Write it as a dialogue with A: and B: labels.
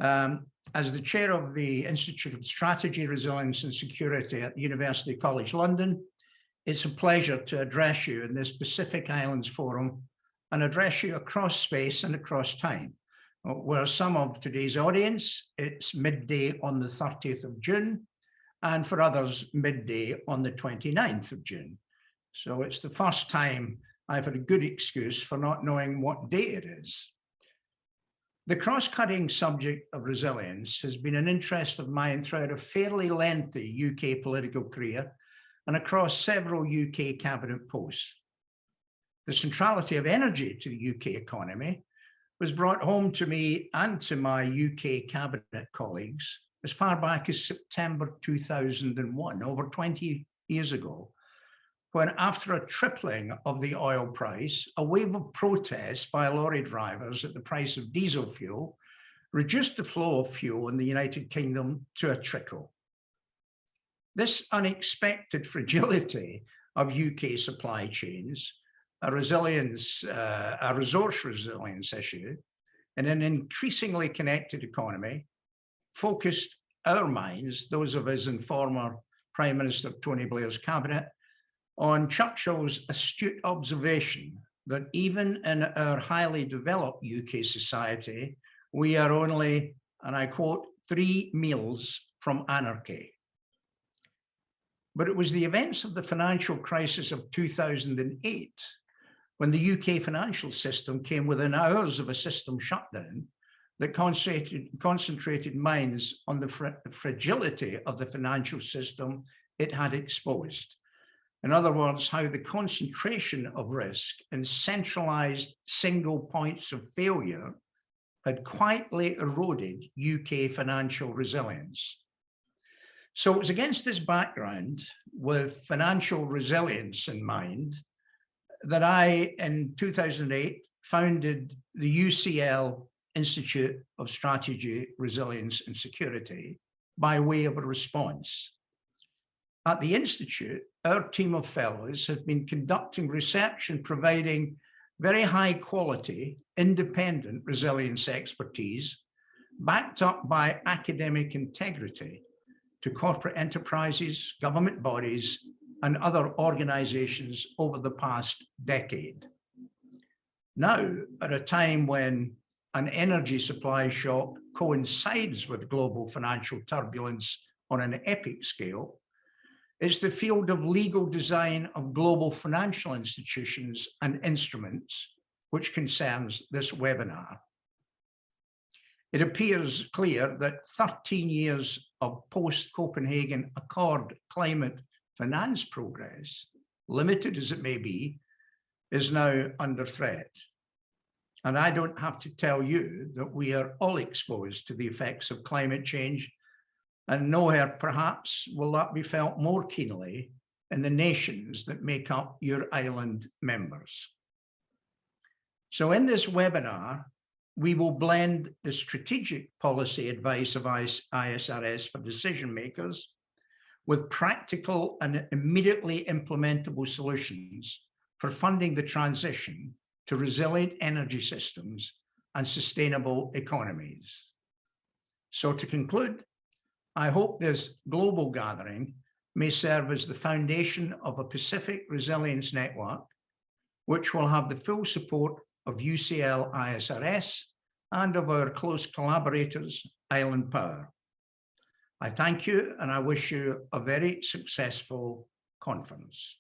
A: As the chair of the Institute of Strategy, Resilience and Security at University College London, it's a pleasure to address you in this Pacific Islands Forum and address you across space and across time. Where some of today's audience, it's midday on the 30th of June, and for others, midday on the 29th of June. So it's the first time I've had a good excuse for not knowing what day it is. The cross-cutting subject of resilience has been an interest of mine throughout a fairly lengthy UK political career and across several UK cabinet posts. The centrality of energy to the UK economy was brought home to me and to my UK cabinet colleagues as far back as September 2001, over 20 years ago, when after a tripling of the oil price, a wave of protests by lorry drivers at the price of diesel fuel reduced the flow of fuel in the United Kingdom to a trickle. This unexpected fragility of UK supply chains, a resource resilience issue, in an increasingly connected economy, focused our minds, those of us in former Prime Minister Tony Blair's cabinet, on Churchill's astute observation that even in our highly developed UK society, we are only, and I quote, 3 meals from anarchy. But it was the events of the financial crisis of 2008, when the UK financial system came within hours of a system shutdown, that concentrated minds on the fragility of the financial system it had exposed. In other words, how the concentration of risk in centralized single points of failure had quietly eroded UK financial resilience. So it was against this background, with financial resilience in mind, that I, in 2008, founded the UCL Institute of Strategy, Resilience and Security by way of a response. At the Institute, our team of fellows have been conducting research and providing very high quality, independent resilience expertise, backed up by academic integrity, to corporate enterprises, government bodies, and other organizations over the past decade. Now, at a time when an energy supply shock coincides with global financial turbulence on an epic scale, it's the field of legal design of global financial institutions and instruments which concerns this webinar. It appears clear that 13 years of post-Copenhagen Accord climate finance progress, limited as it may be, is now under threat. And I don't have to tell you that we are all exposed to the effects of climate change, and nowhere perhaps will that be felt more keenly in the nations that make up your island members. So in this webinar, we will blend the strategic policy advice of ISRS for decision makers with practical and immediately implementable solutions for funding the transition to resilient energy systems and sustainable economies. So to conclude, I hope this global gathering may serve as the foundation of a Pacific resilience network, which will have the full support of UCL ISRS and of our close collaborators, IslandPower. I thank you and I wish you a very successful conference.